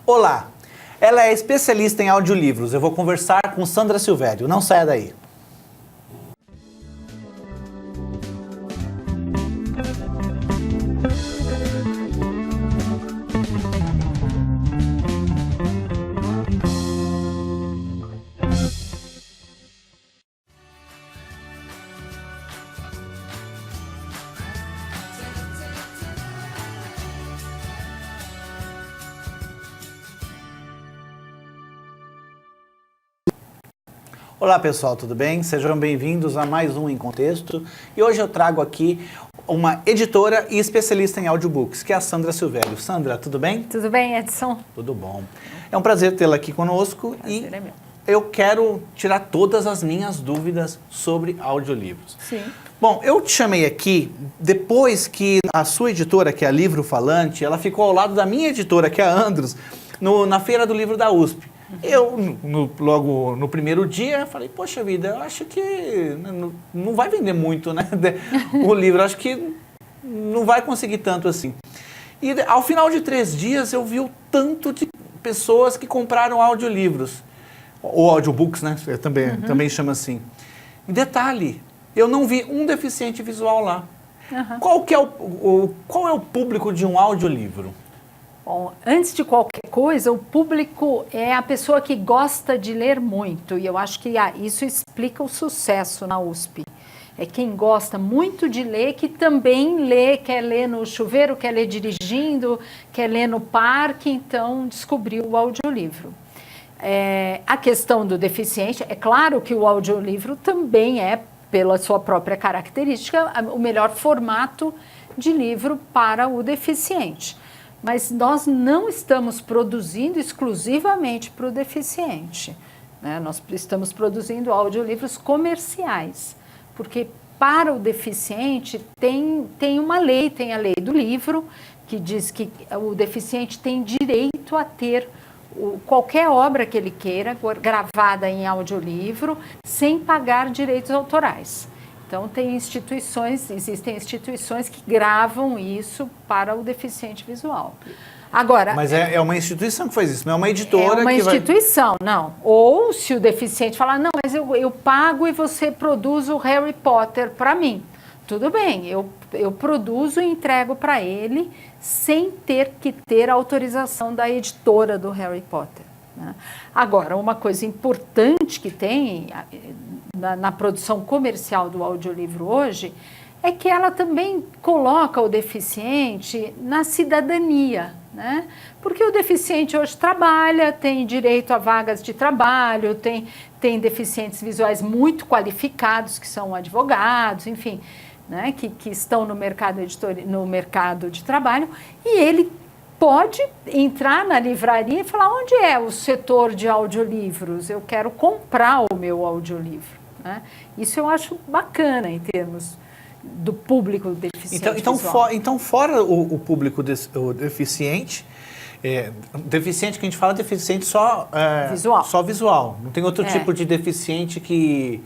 Olá, ela é especialista em audiolivros. Eu vou conversar com Sandra Silvério. Não saia daí. Olá pessoal, tudo bem? Sejam bem-vindos a mais um Em Contexto. E hoje eu trago aqui uma editora e especialista em audiobooks, que é a Sandra Silvério. Sandra, tudo bem? Tudo bem, Edson? Tudo bom. É um prazer tê-la aqui conosco e eu quero tirar todas as minhas dúvidas sobre audiolivros. Sim. Bom, eu te chamei aqui depois que a sua editora, que é a Livro Falante, ela ficou ao lado da minha editora, que é a Andros, na Feira do Livro da USP. Eu, logo no primeiro dia, falei, poxa vida, eu acho que não vai vender muito, né? O livro, acho que não vai conseguir tanto assim. E ao final de 3 dias, eu vi o tanto de pessoas que compraram audiolivros, ou audiobooks, né? Eu também chama assim. E detalhe, eu não vi um deficiente visual lá. Qual é o público de um audiolivro? Bom, antes de qualquer coisa, o público é a pessoa que gosta de ler muito. E eu acho que isso explica o sucesso na USP. É quem gosta muito de ler, que também lê, quer ler no chuveiro, quer ler dirigindo, quer ler no parque, então descobriu o audiolivro. A questão do deficiente, é claro que o audiolivro também é, pela sua própria característica, o melhor formato de livro para o deficiente. Mas nós não estamos produzindo exclusivamente para o deficiente, né? Nós estamos produzindo audiolivros comerciais, porque para o deficiente tem uma lei, tem a lei do livro, que diz que o deficiente tem direito a ter qualquer obra que ele queira, gravada em audiolivro, sem pagar direitos autorais. Então, existem instituições que gravam isso para o deficiente visual. Agora, mas é uma instituição que faz isso, não é uma editora que vai... É uma instituição, não. Ou se o deficiente falar, não, mas eu pago e você produz o Harry Potter para mim. Tudo bem, eu produzo e entrego para ele sem ter que ter autorização da editora do Harry Potter, né? Agora, uma coisa importante que tem na produção comercial do audiolivro hoje é que ela também coloca o deficiente na cidadania, né? Porque o deficiente hoje trabalha, tem direito a vagas de trabalho, tem deficientes visuais muito qualificados, que são advogados, enfim, né? Que estão no mercado de trabalho, e ele pode entrar na livraria e falar, onde é o setor de audiolivros? Eu quero comprar o meu audiolivro, né? Isso eu acho bacana em termos do público deficiente visual. Então, fora o público o deficiente, deficiente que a gente fala, deficiente só visual. Só visual. Não tem outro tipo de deficiente que...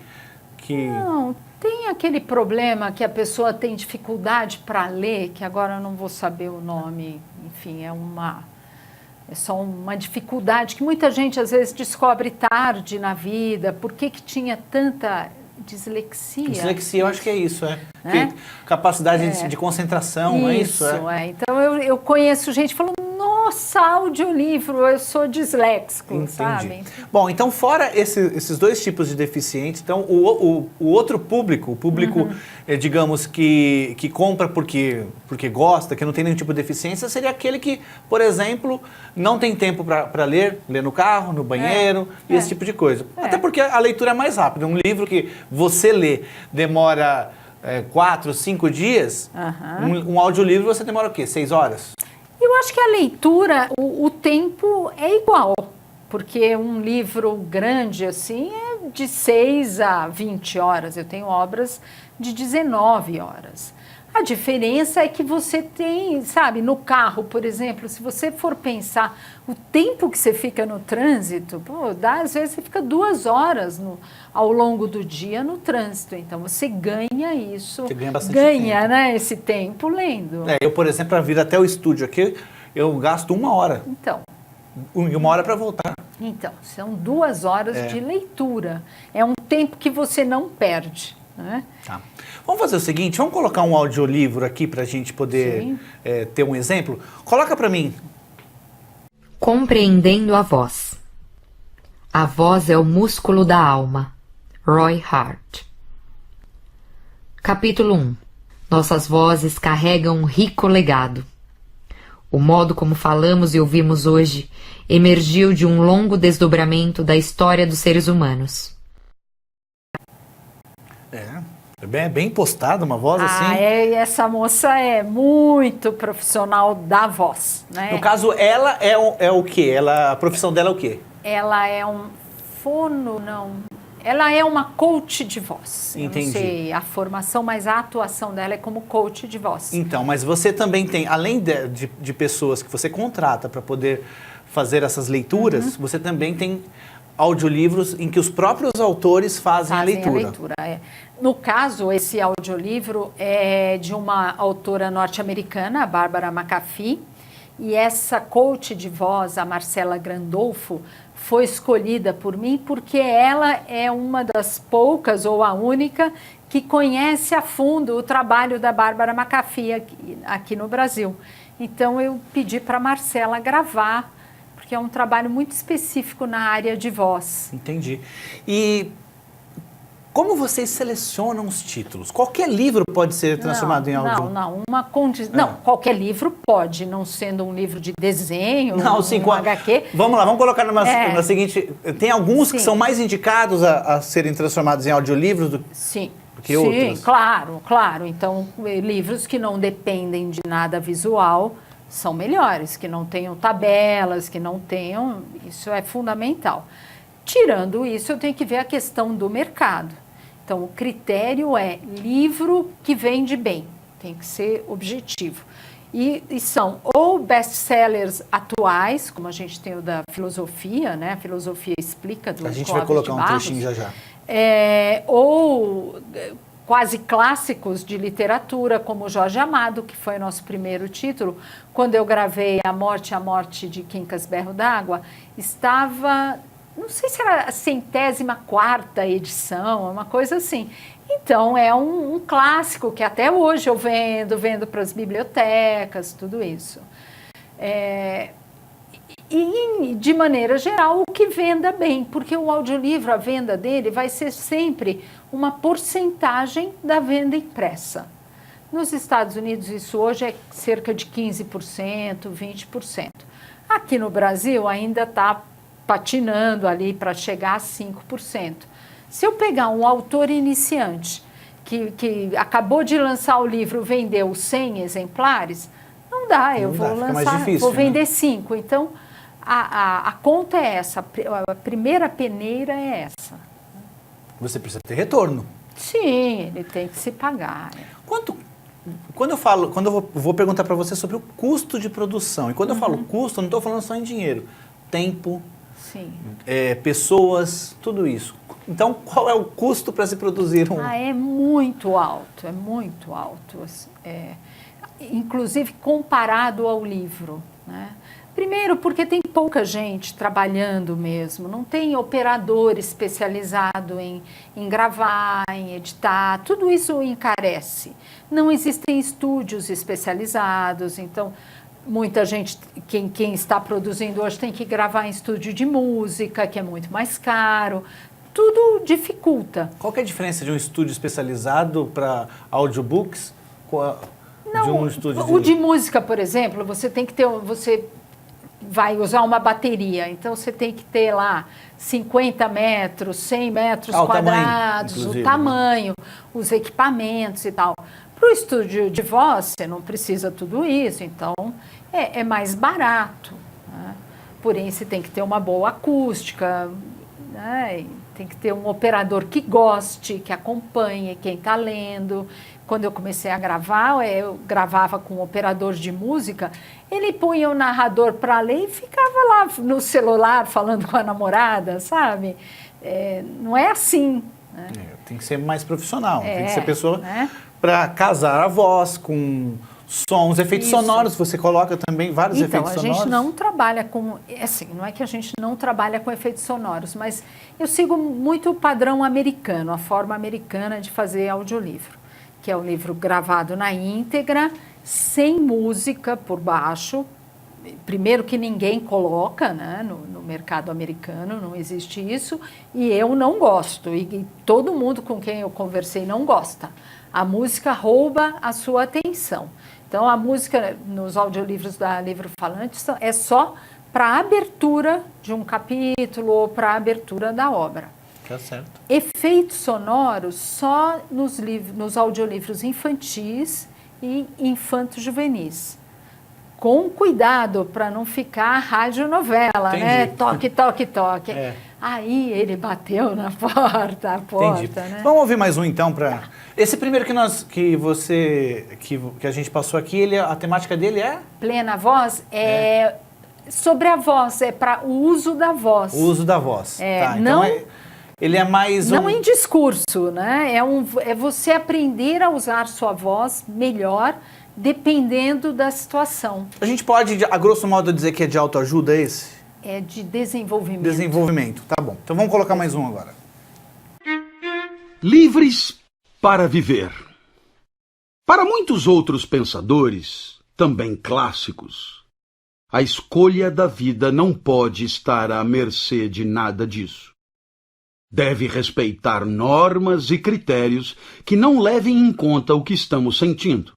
Não, tem aquele problema que a pessoa tem dificuldade para ler, que agora eu não vou saber o nome, enfim, é só uma dificuldade que muita gente às vezes descobre tarde na vida. Por que tinha tanta dislexia? Dislexia, eu acho que é isso, né? Capacidade de concentração, é isso? Então eu conheço gente falando, nossa, audiolivro, eu sou disléxico, entendi. Sabe? Bom, então fora esses dois tipos de deficientes, então o outro público, digamos, que compra porque gosta, que não tem nenhum tipo de deficiência, seria aquele que, por exemplo, não tem tempo para ler no carro, no banheiro, e esse tipo de coisa. Até porque a leitura é mais rápida. Um livro que você lê demora 4, 5 dias, um audiolivro você demora o quê? 6 horas? Eu acho que a leitura, o tempo é igual, porque um livro grande assim é de 6 a 20 horas, eu tenho obras de 19 horas. A diferença é que você tem, sabe, no carro, por exemplo, se você for pensar o tempo que você fica no trânsito, às vezes você fica 2 horas ao longo do dia no trânsito. Então você ganha isso, você ganha bastante tempo. Né, esse tempo lendo. Eu, por exemplo, para vir até o estúdio aqui, eu gasto 1 hora. Então. E 1 hora para voltar. Então, são 2 horas de leitura. É um tempo que você não perde. Né? Tá. Vamos fazer o seguinte, vamos colocar um audiolivro aqui para a gente poder ter um exemplo? Coloca para mim. Compreendendo a voz. A voz é o músculo da alma. Roy Hart. Capítulo 1. Nossas vozes carregam um rico legado. O modo como falamos e ouvimos hoje emergiu de um longo desdobramento da história dos seres humanos. É bem postada, uma voz assim. Essa moça é muito profissional da voz, né? No caso, ela é o quê? A profissão dela é o quê? Ela é Ela é uma coach de voz. Entendi. Eu não sei a formação, mas a atuação dela é como coach de voz. Então, mas você também tem, além de pessoas que você contrata para poder fazer essas leituras, você também tem audiolivros em que os próprios autores fazem a leitura. No caso, esse audiolivro é de uma autora norte-americana, a Barbara McAfee, e essa coach de voz, a Marcela Grandolfo, foi escolhida por mim porque ela é uma das poucas ou a única que conhece a fundo o trabalho da Barbara McAfee aqui no Brasil. Então eu pedi para a Marcela gravar, porque é um trabalho muito específico na área de voz. Entendi. E como vocês selecionam os títulos? Qualquer livro pode ser transformado em áudio? Não, qualquer livro pode, não sendo um livro de desenho, um HQ. Vamos lá, vamos colocar na seguinte... Tem alguns que são mais indicados a serem transformados em audiolivros do que outros? Sim, claro. Então, livros que não dependem de nada visual são melhores, que não tenham tabelas, que não tenham... Isso é fundamental. Tirando isso, eu tenho que ver a questão do mercado. Então, o critério é livro que vende bem, tem que ser objetivo. E são ou best-sellers atuais, como a gente tem o da filosofia, né? A filosofia explica do Clóvis de Barros. A gente vai colocar um trechinho já. Ou quase clássicos de literatura, como Jorge Amado, que foi o nosso primeiro título. Quando eu gravei A Morte de Quincas Berro d'Água, estava... Não sei se era a 104ª edição, uma coisa assim. Então, é um clássico que até hoje eu vendo para as bibliotecas, tudo isso. E, de maneira geral, o que venda bem, porque o audiolivro, a venda dele vai ser sempre uma porcentagem da venda impressa. Nos Estados Unidos, isso hoje é cerca de 15%, 20%. Aqui no Brasil, ainda está patinando ali para chegar a 5%. Se eu pegar um autor iniciante que acabou de lançar o livro, vendeu 100 exemplares, não dá, eu vou lançar, vou vender 5. Então, a conta é essa, a primeira peneira é essa. Você precisa ter retorno. Sim, ele tem que se pagar. Quando eu vou perguntar para você sobre o custo de produção, e quando eu falo custo, eu não estou falando só em dinheiro, tempo, pessoas, tudo isso. Então, qual é o custo para se produzir um... É muito alto, inclusive comparado ao livro, né? Primeiro, porque tem pouca gente trabalhando mesmo, não tem operador especializado em gravar, em editar, tudo isso encarece. Não existem estúdios especializados, então... Muita gente, quem está produzindo hoje tem que gravar em estúdio de música, que é muito mais caro. Tudo dificulta. Qual que é a diferença de um estúdio especializado para audiobooks de um estúdio de... O de música, por exemplo, você tem que ter... Você vai usar uma bateria, então você tem que ter lá 50 metros, 100 metros quadrados, o tamanho, os equipamentos e tal. Para o estúdio de voz, você não precisa tudo isso, então é mais barato. Né? Porém, você tem que ter uma boa acústica, né? Tem que ter um operador que goste, que acompanhe quem está lendo. Quando eu comecei a gravar, eu gravava com um operador de música, ele punha o narrador para ler e ficava lá no celular falando com a namorada, sabe? Não é assim. Né? Tem que ser mais profissional, tem que ser pessoa... Para casar a voz com Sons, efeitos Isso. sonoros, você coloca também vários Então, efeitos a sonoros? gente não trabalha com, assim, não é que a gente não trabalha com efeitos sonoros, mas eu sigo muito o padrão americano, a forma americana de fazer audiolivro, que é o livro gravado na íntegra, sem música por baixo, primeiro que ninguém coloca, né, no mercado americano, não existe isso, e eu não gosto, e todo mundo com quem eu conversei não gosta. A música rouba a sua atenção. Então, a música nos audiolivros da Livro Falante é só para abertura de um capítulo ou para abertura da obra. Tá certo. Efeitos sonoros só nos audiolivros infantis e infanto-juvenis. Com cuidado para não ficar radionovela, né? Toque, toque, toque. É. Aí ele bateu na porta, Entendi. né? Vamos ouvir mais um então para. Esse primeiro que a gente passou aqui, a temática dele é Plena voz sobre a voz, é para o uso da voz. o uso da voz. Tá, não, então ele é mais não em discurso, né? É você aprender a usar sua voz melhor, dependendo da situação. A gente pode, a grosso modo, dizer que é de autoajuda esse? É de desenvolvimento. Desenvolvimento, tá bom. Então vamos colocar mais um agora. Livres para viver. Para muitos outros pensadores, também clássicos, a escolha da vida não pode estar à mercê de nada disso. Deve respeitar normas e critérios que não levem em conta o que estamos sentindo.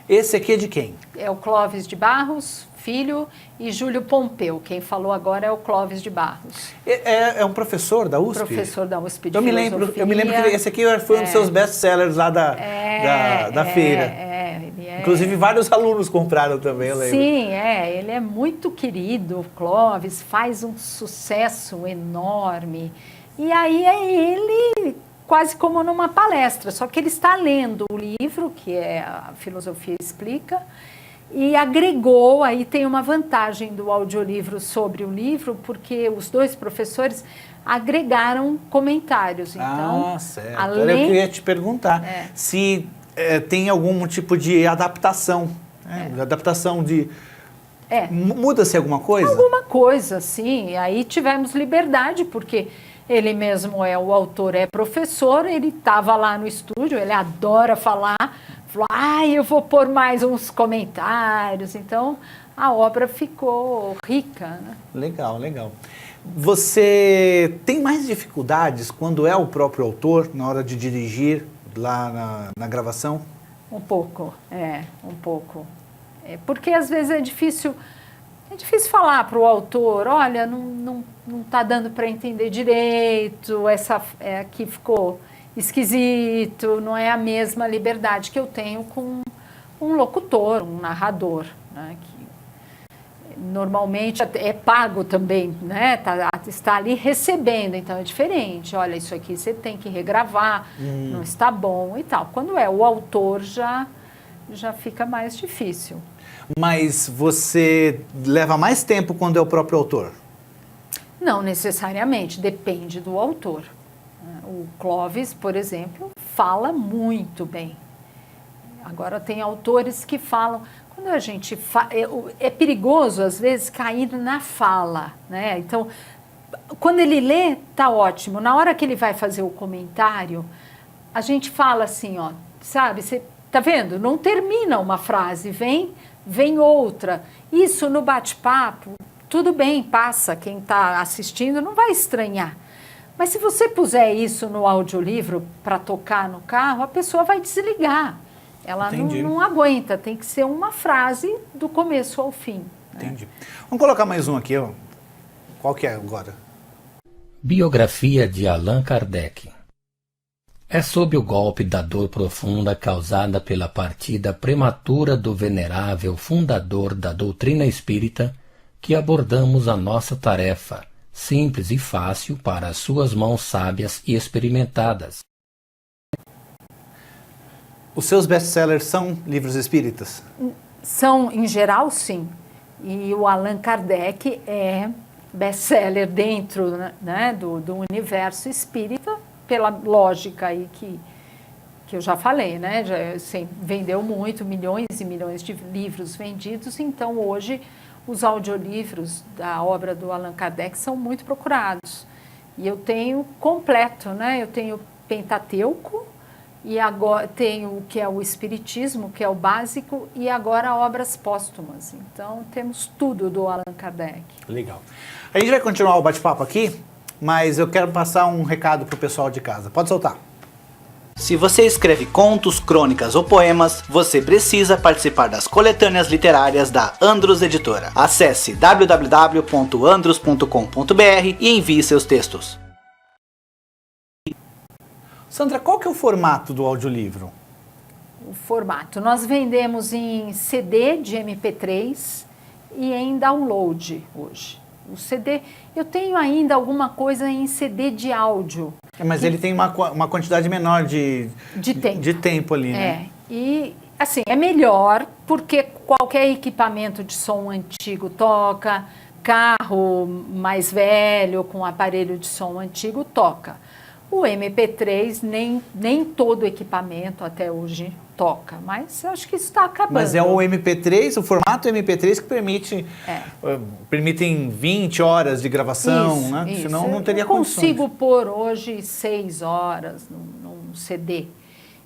Esse aqui é de quem? É o Clóvis de Barros, filho, e Júlio Pompeu. Quem falou agora é o Clóvis de Barros. É um professor da USP? Professor da USP de eu me lembro que esse aqui foi um dos seus best-sellers lá da feira. Ele Inclusive, vários alunos compraram também, eu lembro. Sim, ele é muito querido, o Clóvis, faz um sucesso enorme. E aí é ele quase como numa palestra, só que ele está lendo o livro, que é a Filosofia Explica, e agregou, aí tem uma vantagem do audiolivro sobre o livro, porque os dois professores agregaram comentários. Então, certo. Era o que eu ia te perguntar. Se tem algum tipo de adaptação. Adaptação de... Muda-se alguma coisa? Alguma coisa, sim. Aí tivemos liberdade, porque ele mesmo o autor é professor, ele estava lá no estúdio, ele adora falar, falou, eu vou pôr mais uns comentários. Então, a obra ficou rica, né? Legal, legal. Você tem mais dificuldades quando é o próprio autor, na hora de dirigir lá na gravação? Um pouco, um pouco. Porque às vezes é difícil falar para o autor, olha, não está dando para entender direito, aqui ficou esquisito, não é a mesma liberdade que eu tenho com um locutor, um narrador, né, que normalmente é pago também, né, está ali recebendo, então é diferente, olha, isso aqui você tem que regravar, não está bom e tal. Quando é o autor já fica mais difícil. Mas você leva mais tempo quando é o próprio autor? Não necessariamente, depende do autor. O Clóvis, por exemplo, fala muito bem. Agora tem autores que falam... Quando a gente é perigoso, às vezes, cair na fala, né? Então, quando ele lê, tá ótimo. Na hora que ele vai fazer o comentário, a gente fala assim, ó, sabe? Você tá vendo? Não termina uma frase, vem outra. Isso no bate-papo, tudo bem, passa. Quem está assistindo não vai estranhar. Mas se você puser isso no audiolivro para tocar no carro, a pessoa vai desligar. Ela não aguenta, tem que ser uma frase do começo ao fim. Entendi. Vamos colocar mais um aqui, ó. Qual que é agora? Biografia de Allan Kardec. É sob o golpe da dor profunda causada pela partida prematura do venerável fundador da doutrina espírita que abordamos a nossa tarefa, simples e fácil para as suas mãos sábias e experimentadas. Os seus best-sellers são livros espíritas? São, em geral, sim. E o Allan Kardec é best-seller dentro, né, do universo espírita, pela lógica aí que que eu já falei, né? Já, assim, vendeu muito, milhões e milhões de livros vendidos, então hoje os audiolivros da obra do Allan Kardec são muito procurados. E eu tenho completo, né? Eu tenho Pentateuco, e agora tenho o que é o Espiritismo, que é o básico, e agora obras póstumas. Então temos tudo do Allan Kardec. Legal. A gente vai continuar o bate-papo aqui, mas eu quero passar um recado para o pessoal de casa. Pode soltar. Se você escreve contos, crônicas ou poemas, você precisa participar das coletâneas literárias da Andrus Editora. Acesse www.andrus.com.br e envie seus textos. Sandra, qual que é o formato do audiolivro? O formato. Nós vendemos em CD de MP3 e em download hoje. O CD, eu tenho ainda alguma coisa em CD de áudio. Mas ele tem uma quantidade menor de tempo ali, né? E assim, é melhor porque qualquer equipamento de som antigo toca, carro mais velho com aparelho de som antigo toca. O MP3, nem todo equipamento até hoje toca, mas acho que isso está acabando. Mas é o MP3, o formato MP3 que permitem 20 horas de gravação, isso, né? Isso. Senão não teria condições. Eu consigo condições. pôr hoje 6 horas num CD.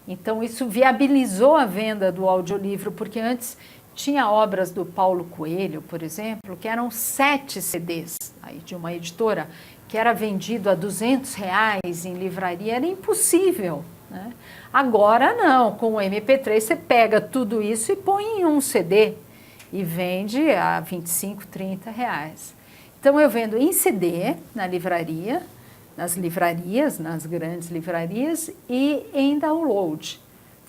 Então isso viabilizou a venda do audiolivro, porque antes tinha obras do Paulo Coelho, por exemplo, que eram 7 CDs aí de uma editora, que era vendido a R$200 em livraria, era impossível, né? Agora não, com o MP3 você pega tudo isso e põe em um CD e vende a R$25, R$30. Então eu vendo em CD na livraria, nas grandes livrarias e em download.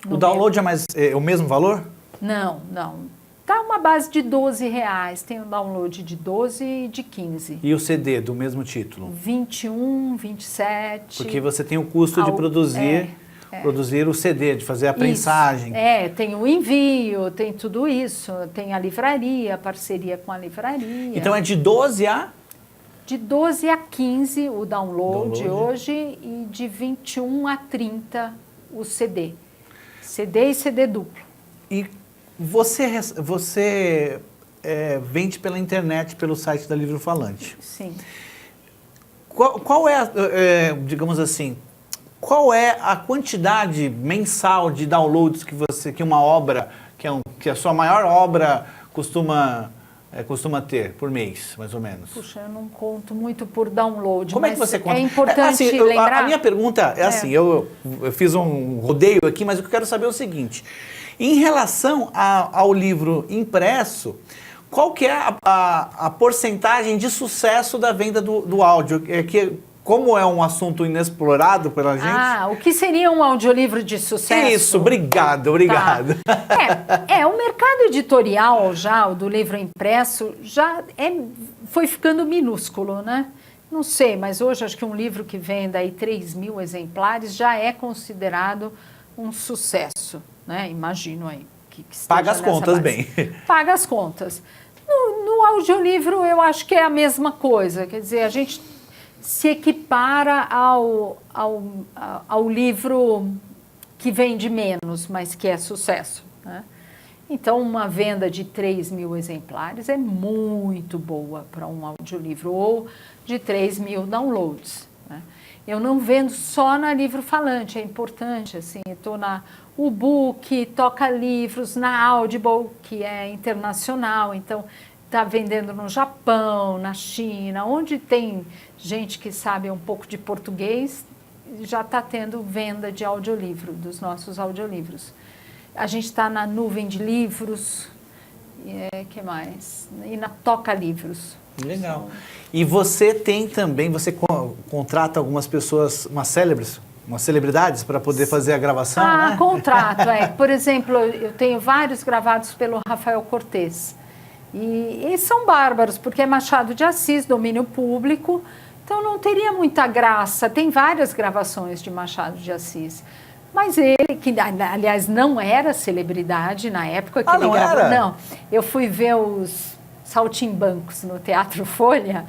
O download é o mesmo valor? Não. Tá uma base de R$12, tem um download de 12 e de 15. E o CD do mesmo título? 21, 27. Porque você tem o custo de produzir o CD, de fazer a prensagem. Isso. Tem o envio, tem tudo isso, tem a livraria, a parceria com a livraria. Então é de 12 a? De 12 a 15 o download hoje e de 21 a 30 o CD. CD e CD duplo. E você vende pela internet, pelo site da Livro Falante. Sim. Qual é, digamos assim, qual é a quantidade mensal de downloads que uma obra, que a sua maior obra costuma ter por mês, mais ou menos? Puxa, eu não conto muito por download. Como é que você conta? É importante lembrar. A minha pergunta é assim, eu fiz um rodeio aqui, mas o que eu quero saber é o seguinte. Em relação ao livro impresso, qual que é a porcentagem de sucesso da venda do áudio? Como é um assunto inexplorado pela gente... O que seria um audiolivro de sucesso? Isso, obrigado. Tá. O mercado editorial já, o do livro impresso, foi ficando minúsculo, né? Não sei, mas hoje acho que um livro que venda aí 3.000 exemplares já é considerado um sucesso, né? Imagino aí que paga as contas bem. Paga as contas. No audiolivro eu acho que é a mesma coisa, quer dizer, a gente se equipara ao livro que vende menos, mas que é sucesso, né? Então, uma venda de 3.000 exemplares é muito boa para um audiolivro, ou de 3.000 downloads, né? Eu não vendo só na Livro Falante, é importante, assim, estou na UBook, Toca Livros, na Audible, que é internacional, então está vendendo no Japão, na China, onde tem gente que sabe um pouco de português, já está tendo venda de audiolivro, dos nossos audiolivros. A gente está na Nuvem de Livros, que mais? E na Toca Livros. Legal. E você tem também, você contrata algumas pessoas, umas celebridades para poder fazer a gravação, né? Contrato, Por exemplo, eu tenho vários gravados pelo Rafael Cortez. E são bárbaros, porque é Machado de Assis, domínio público, então não teria muita graça. Tem várias gravações de Machado de Assis. Mas ele, que aliás não era celebridade na época que ele gravou. Não, eu fui ver os Saltimbancos no Teatro Folha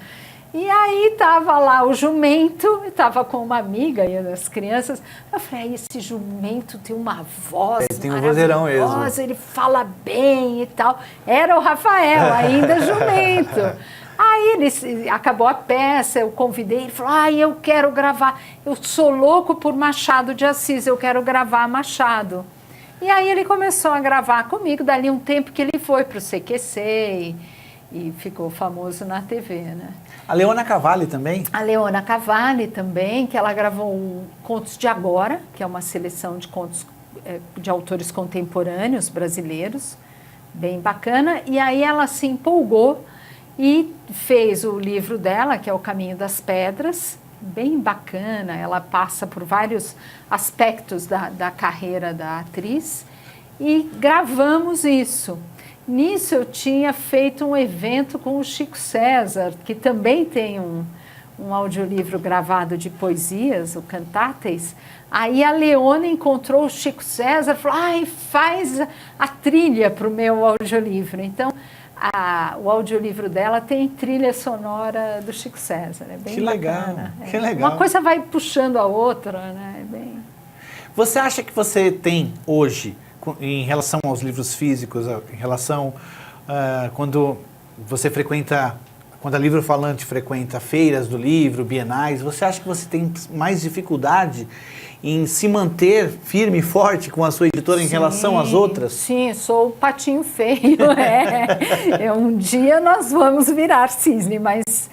E aí tava lá o jumento, estava com uma amiga e as crianças. Eu falei, esse jumento tem uma voz tem um vozeirão mesmo. ele fala bem e tal. Era o Rafael, ainda jumento. Aí acabou a peça, eu convidei, ele falou, eu quero gravar, eu sou louco por Machado de Assis, eu quero gravar Machado. E aí ele começou a gravar comigo, dali um tempo que ele foi para o CQC e ficou famoso na TV, né? A Leona Cavalli também? A Leona Cavalli também, que ela gravou o Contos de Agora, que é uma seleção de contos de autores contemporâneos brasileiros, bem bacana. E aí ela se empolgou e fez o livro dela, que é O Caminho das Pedras, bem bacana. Ela passa por vários aspectos da carreira da atriz e gravamos isso. Nisso eu tinha feito um evento com o Chico César, que também tem um audiolivro gravado de poesias, o Cantáteis. Aí a Leona encontrou o Chico César e falou, faz a trilha para o meu audiolivro. Então, o audiolivro dela tem trilha sonora do Chico César. É bem bacana. Que legal. Uma coisa vai puxando a outra, né? Você acha que você tem hoje, em relação aos livros físicos, em relação quando você frequenta, quando a Livro Falante frequenta feiras do livro, bienais, você acha que você tem mais dificuldade em se manter firme e forte com a sua editora em relação às outras? Sim, sou o patinho feio. Um dia nós vamos virar cisne, mas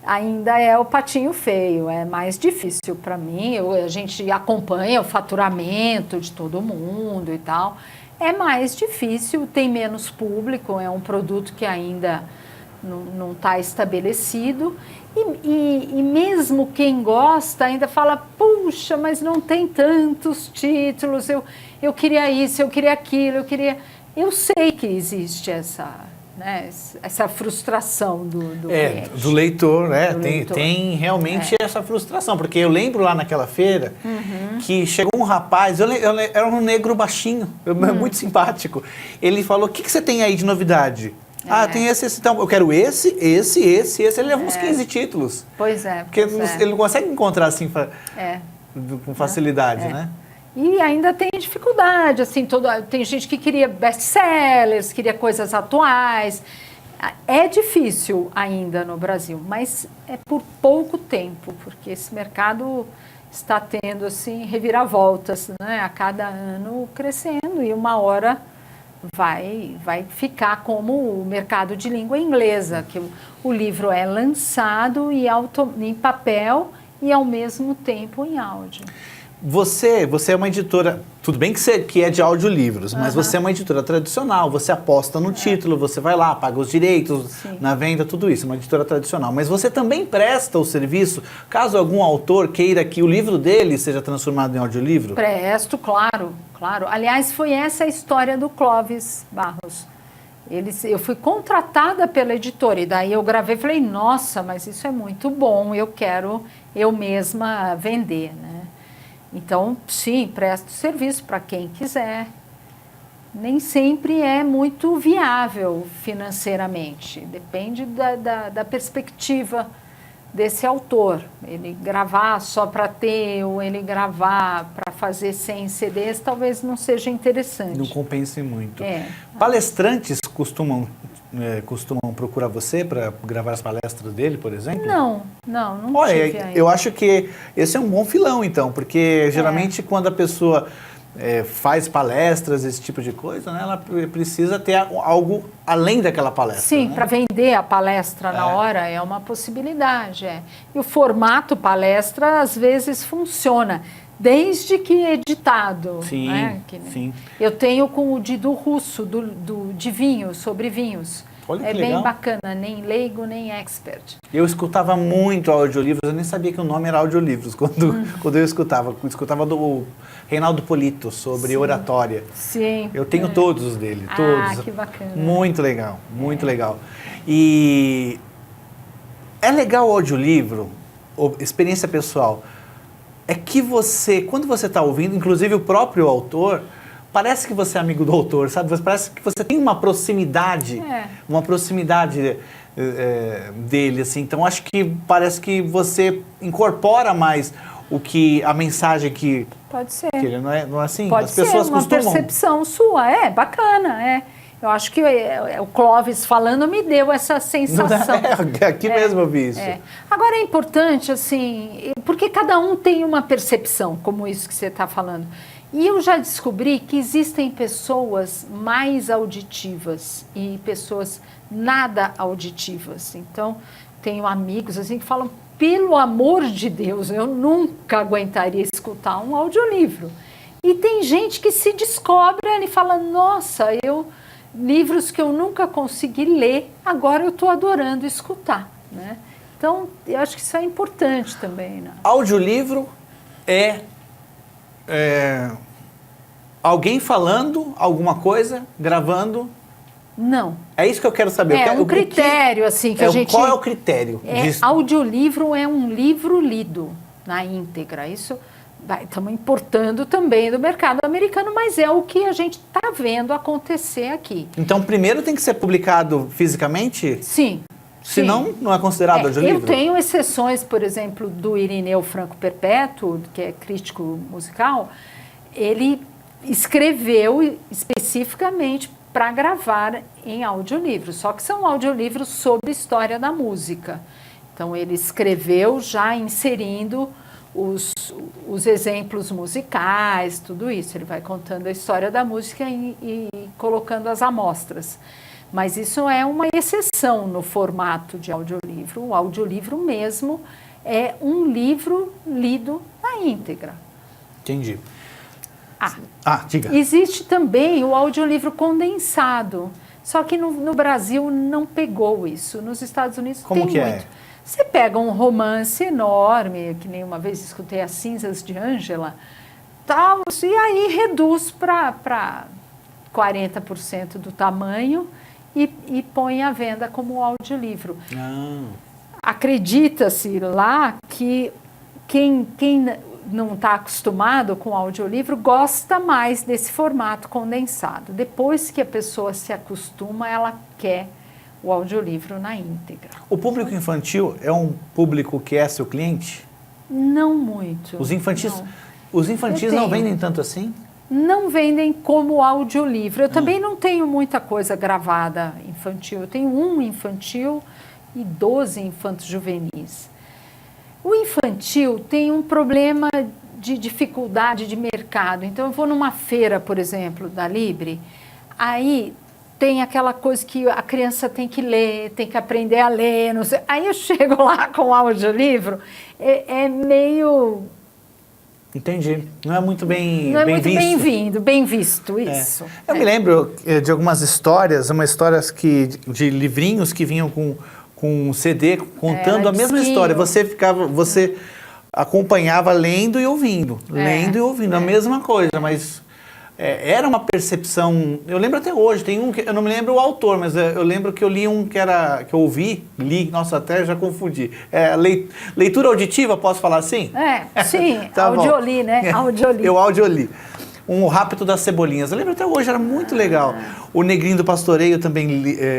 ainda é o patinho feio, é mais difícil para mim. A gente acompanha o faturamento de todo mundo e tal. É mais difícil, tem menos público, é um produto que ainda não está estabelecido. E mesmo quem gosta ainda fala, puxa, mas não tem tantos títulos, eu queria isso, eu queria aquilo, eu sei que existe essa frustração do cliente. Do leitor, né? Do leitor. Tem realmente essa frustração, porque eu lembro lá naquela feira que chegou um rapaz, era um negro baixinho, muito simpático. Ele falou, o que você tem aí de novidade? Tem esse, então, eu quero esse. Ele leva uns 15 títulos. Pois é. Porque ele não consegue encontrar assim com facilidade, né? E ainda tem dificuldade, assim, tem gente que queria best-sellers, queria coisas atuais. É difícil ainda no Brasil, mas é por pouco tempo, porque esse mercado está tendo, assim, reviravoltas, né? A cada ano crescendo e uma hora vai ficar como o mercado de língua inglesa, que o livro é lançado em papel e ao mesmo tempo em áudio. Você é uma editora, tudo bem que é de audiolivros, mas você é uma editora tradicional, você aposta no título, você vai lá, paga os direitos, na venda, tudo isso, uma editora tradicional. Mas você também presta o serviço, caso algum autor queira que o livro dele seja transformado em audiolivro? Presto, claro. Aliás, foi essa a história do Clóvis Barros. Eu fui contratada pela editora e daí eu gravei e falei, nossa, mas isso é muito bom, eu quero eu mesma vender, né? Então, sim, presto serviço para quem quiser. Nem sempre é muito viável financeiramente, depende da perspectiva desse autor. Ele gravar só para ter ou ele gravar para fazer 100 CDs talvez não seja interessante. Não compense muito. Palestrantes costumam procurar você para gravar as palestras dele, por exemplo? Não tive ainda. Eu acho que esse é um bom filão, então, porque geralmente quando a pessoa faz palestras, esse tipo de coisa, né, ela precisa ter algo além daquela palestra. Sim, né? para vender a palestra na hora é uma possibilidade. E o formato palestra às vezes funciona, desde que editado. Sim, né? sim. Eu tenho com o Didu Russo, de vinhos, sobre vinhos. Olha que bem legal. bacana, nem leigo, nem expert. Eu escutava muito audiolivros, eu nem sabia que o nome era audiolivros quando eu escutava. Eu escutava do Reinaldo Polito, sobre oratória. Sim. Eu tenho todos os dele, todos. Ah, que bacana. Muito legal, muito legal. E é legal o audiolivro, experiência pessoal, é que quando você está ouvindo, inclusive o próprio autor, parece que você é amigo do autor, sabe? Parece que você tem uma proximidade dele, assim. Então acho que parece que você incorpora mais a mensagem que... Pode ser. Que ele não é assim? Pode As pessoas ser uma costumam... percepção sua, bacana, Eu acho que o Clóvis falando me deu essa sensação. Aqui mesmo eu vi isso. Agora é importante, assim, porque cada um tem uma percepção, como isso que você está falando. E eu já descobri que existem pessoas mais auditivas e pessoas nada auditivas. Então, tenho amigos assim que falam, pelo amor de Deus, eu nunca aguentaria escutar um audiolivro. E tem gente que se descobre e fala, nossa, livros que eu nunca consegui ler, agora eu estou adorando escutar, né? Então, eu acho que isso é importante também, né? Audiolivro é alguém falando alguma coisa, gravando? Não. É isso que eu quero saber. Um critério, assim, que a gente... Qual é o critério? Audiolivro é um livro lido na íntegra. Isso estamos importando também do mercado americano, mas é o que a gente está vendo acontecer aqui. Então, primeiro tem que ser publicado fisicamente? Sim. Senão, não é considerado audiolivro? Eu tenho exceções, por exemplo, do Irineu Franco Perpétuo, que é crítico musical. Ele escreveu especificamente para gravar em audiolivro, só que são audiolivros sobre história da música. Então, ele escreveu já inserindo os exemplos musicais, tudo isso. Ele vai contando a história da música e colocando as amostras. Mas isso é uma exceção no formato de audiolivro. O audiolivro mesmo é um livro lido na íntegra. Entendi. Diga. Existe também o audiolivro condensado, só que no Brasil não pegou isso. Nos Estados Unidos Como tem que muito. Você pega um romance enorme, que nem uma vez escutei As Cinzas de Ângela, tal, e aí reduz para 40% do tamanho e põe à venda como audiolivro. Acredita-se lá que quem não está acostumado com audiolivro gosta mais desse formato condensado. Depois que a pessoa se acostuma, ela quer o audiolivro na íntegra. O público infantil é um público que é seu cliente? Não muito. Os infantis não vendem tanto assim? Não vendem como audiolivro. Eu também não tenho muita coisa gravada infantil. Eu tenho um infantil e 12 infantos juvenis. O infantil tem um problema de dificuldade de mercado. Então, eu vou numa feira, por exemplo, da Libre, aí tem aquela coisa que a criança tem que ler, tem que aprender a ler, não sei. Aí eu chego lá com o audiolivro, é meio... Entendi. Não é muito bem Não é muito visto. bem-vindo, bem visto, isso. Eu me lembro de algumas histórias, de livrinhos que vinham com um CD contando a mesma história. Você acompanhava lendo e ouvindo. A mesma coisa, mas era uma percepção. Eu lembro até hoje, tem um que eu não me lembro o autor, mas eu lembro que eu li um que eu nossa, até já confundi. Leitura auditiva, posso falar assim? Sim, Tá audioli, né? Audioli. Eu audioli. O Rápido das Cebolinhas. Eu lembro até hoje, era muito legal. O Negrinho do Pastoreio também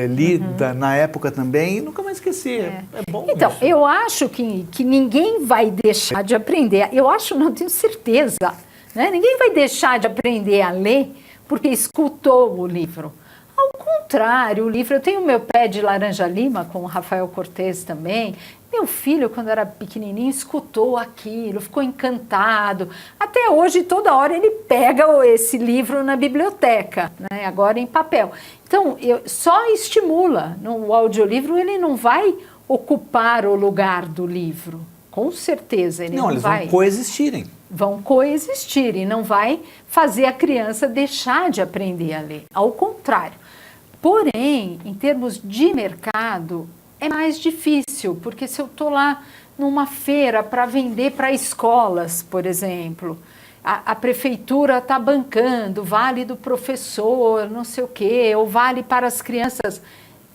li na época também e nunca mais esqueci. É bom. Então, isso. eu acho que ninguém vai deixar de aprender. Eu acho, não tenho certeza, né? Ninguém vai deixar de aprender a ler porque escutou o livro. Ao contrário, o livro... Eu tenho o meu Pé de Laranja Lima, com o Rafael Cortez também. Meu filho, quando era pequenininho, escutou aquilo, ficou encantado. Até hoje, toda hora, ele pega esse livro na biblioteca, né? Agora em papel. Então, só estimula. O audiolivro, ele não vai ocupar o lugar do livro. Com certeza, ele não vai. Não, eles vão coexistirem. Vão coexistir e não vai fazer a criança deixar de aprender a ler. Ao contrário. Porém, em termos de mercado, é mais difícil, porque se eu estou lá numa feira para vender para escolas, por exemplo, a prefeitura está bancando, vale do professor, não sei o quê, ou vale para as crianças,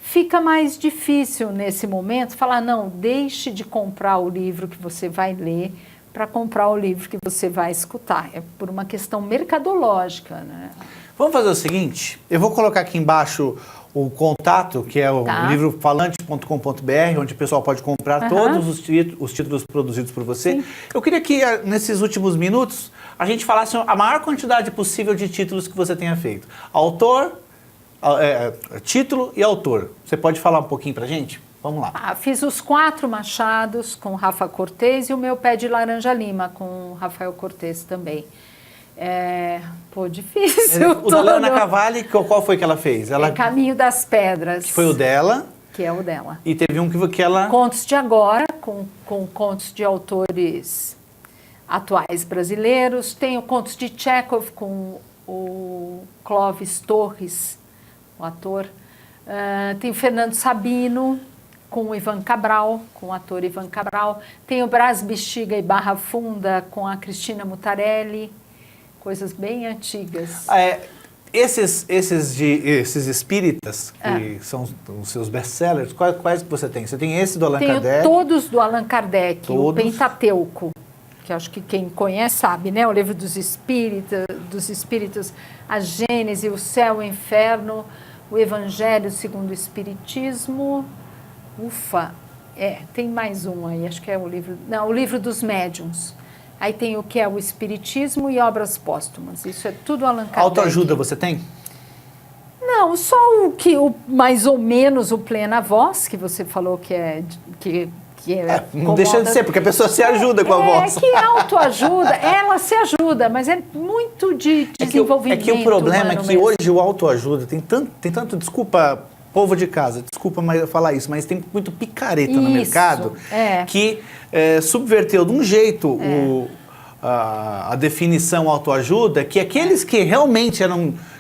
fica mais difícil nesse momento falar, não, deixe de comprar o livro que você vai ler para comprar o livro que você vai escutar. É por uma questão mercadológica, né? Vamos fazer o seguinte, eu vou colocar aqui embaixo o contato, que é o livrofalante.com.br, onde o pessoal pode comprar todos os títulos produzidos por você. Sim. Eu queria que, nesses últimos minutos, a gente falasse a maior quantidade possível de títulos que você tenha feito. Autor, título e autor. Você pode falar um pouquinho pra gente? Vamos lá. Fiz os 4 Machados com Rafa Cortez e o meu Pé de Laranja Lima com Rafael Cortez também. Difícil. O da Leona Cavalli, qual foi que ela fez? Caminho das Pedras. Que foi o dela. Que é o dela. E teve um que ela... Contos de agora, com contos de autores atuais brasileiros. Tenho contos de Chekhov com o Clóvis Torres, o ator. Tenho Fernando Sabino com o Ivan Cabral, com o ator Ivan Cabral. Tenho Brás Bexiga e Barra Funda com a Cristina Mutarelli. Coisas bem antigas. Esses espíritas, que são os seus best-sellers, quais que você tem? Você tem esse do Allan Kardec? Tenho todos do Allan Kardec, todos. O Pentateuco, que acho que quem conhece sabe, né? O livro dos espíritos, a Gênese, o céu, o inferno, o Evangelho segundo o Espiritismo. Tem mais um aí, acho que é o livro dos médiuns. Aí tem o que é o Espiritismo e obras póstumas. Isso é tudo Allan Kardec. Autoajuda você tem? Não, só mais ou menos o Plena Voz, que você falou que é... não deixa de ser, porque a pessoa se ajuda com a voz. Que autoajuda, ela se ajuda, mas é muito de desenvolvimento. É que o problema é que hoje o autoajuda tem tanto, desculpa, povo de casa, desculpa falar isso, mas tem muito picareta no mercado que subverteu de um jeito a definição autoajuda, que aqueles que realmente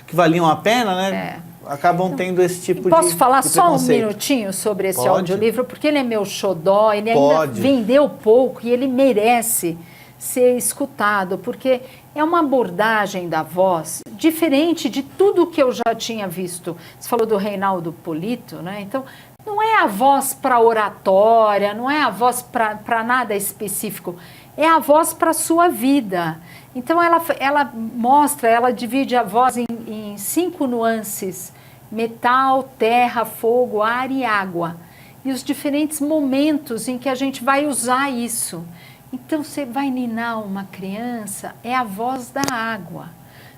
que valiam a pena, né? Acabam tendo esse tipo de Posso falar de só um minutinho sobre esse Pode. audiolivro? Porque ele é meu xodó, ele ainda Pode. vendeu pouco e ele merece ser escutado, porque é uma abordagem da voz diferente de tudo que eu já tinha visto. Você falou do Reinaldo Polito, né? Então, não é a voz para oratória, não é a voz para nada específico, é a voz para a sua vida. Então, ela mostra, ela divide a voz em 5 nuances: metal, terra, fogo, ar e água. E os diferentes momentos em que a gente vai usar isso. Então, você vai ninar uma criança, é a voz da água.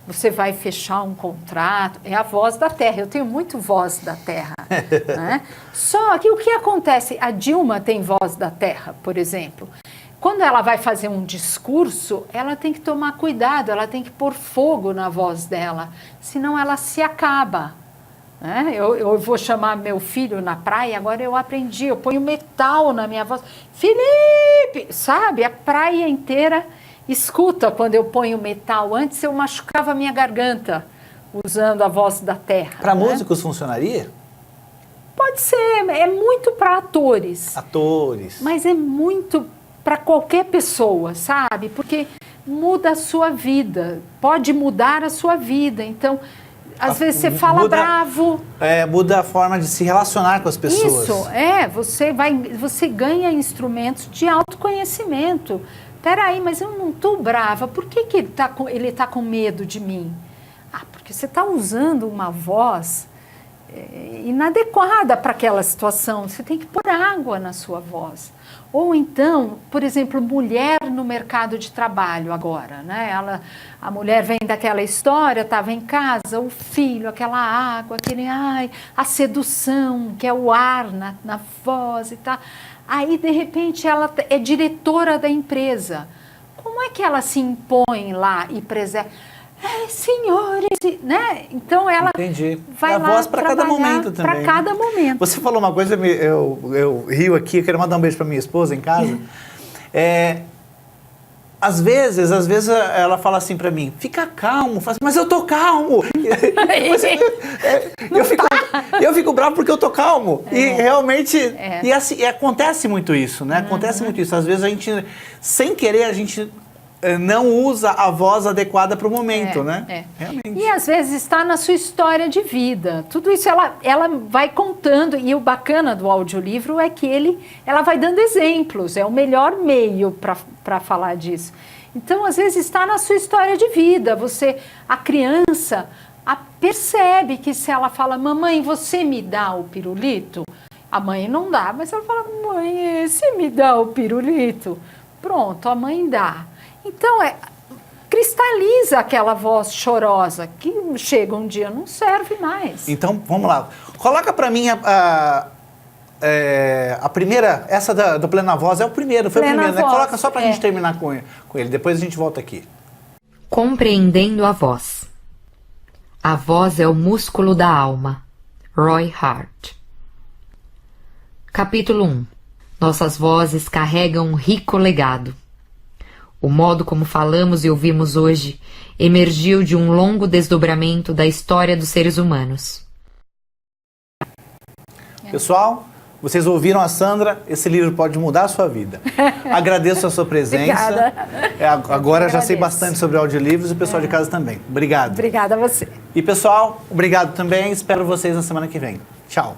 Você vai fechar um contrato, é a voz da terra. Eu tenho muito voz da terra. Né? Só que o que acontece? A Dilma tem voz da terra, por exemplo. Quando ela vai fazer um discurso, ela tem que tomar cuidado, ela tem que pôr fogo na voz dela, senão ela se acaba. Né? Eu vou chamar meu filho na praia, agora eu aprendi, eu ponho metal na minha voz. Felipe! Sabe, a praia inteira escuta quando eu ponho metal. Antes eu machucava a minha garganta usando a voz da terra. Para né? músicos funcionaria? Pode ser, é muito para atores. Atores. Mas é muito para qualquer pessoa, sabe? Porque muda a sua vida, pode mudar a sua vida. Então, às vezes você fala bravo. Muda a forma de se relacionar com as pessoas. Isso, você ganha instrumentos de autoconhecimento. Peraí, mas eu não estou brava, por que ele tá com medo de mim? Porque você está usando uma voz inadequada para aquela situação, você tem que pôr água na sua voz. Ou então, por exemplo, mulher no mercado de trabalho agora, né? A mulher vem daquela história, estava em casa, o filho, aquela água, a sedução, que é o ar na voz e tal. Aí, de repente, ela é diretora da empresa. Como é que ela se impõe lá e preserva? Senhores, né? Então ela vai a lá voz para cada momento também. Para cada momento. Você falou uma coisa, eu rio aqui, eu quero mandar um beijo para minha esposa em casa. Às vezes ela fala assim para mim, fica calmo, mas eu tô calmo. Eu fico bravo porque eu tô calmo. E realmente, e assim, acontece muito isso, né? Acontece muito isso. Às vezes a gente, sem querer, a gente não usa a voz adequada para o momento, né? Realmente. E às vezes está na sua história de vida. Tudo isso ela vai contando, e o bacana do audiolivro é que ela vai dando exemplos, é o melhor meio para falar disso. Então, às vezes está na sua história de vida. A criança, percebe que se ela fala, mamãe, você me dá o pirulito? A mãe não dá, mas ela fala, mãe, você me dá o pirulito? Pronto, a mãe dá. Então, cristaliza aquela voz chorosa, que chega um dia não serve mais. Então, vamos lá. Coloca para mim a primeira, essa do Plena Voz é o primeiro, foi o primeiro, né? Coloca só pra gente terminar com ele, depois a gente volta aqui. Compreendendo a voz. A voz é o músculo da alma. Roy Hart. Capítulo 1. Nossas vozes carregam um rico legado. O modo como falamos e ouvimos hoje emergiu de um longo desdobramento da história dos seres humanos. Pessoal, vocês ouviram a Sandra, esse livro pode mudar a sua vida. Agradeço a sua presença. Agora já sei bastante sobre audiolivros e o pessoal de casa também. Obrigado. Obrigada a você. E pessoal, obrigado também. Espero vocês na semana que vem. Tchau.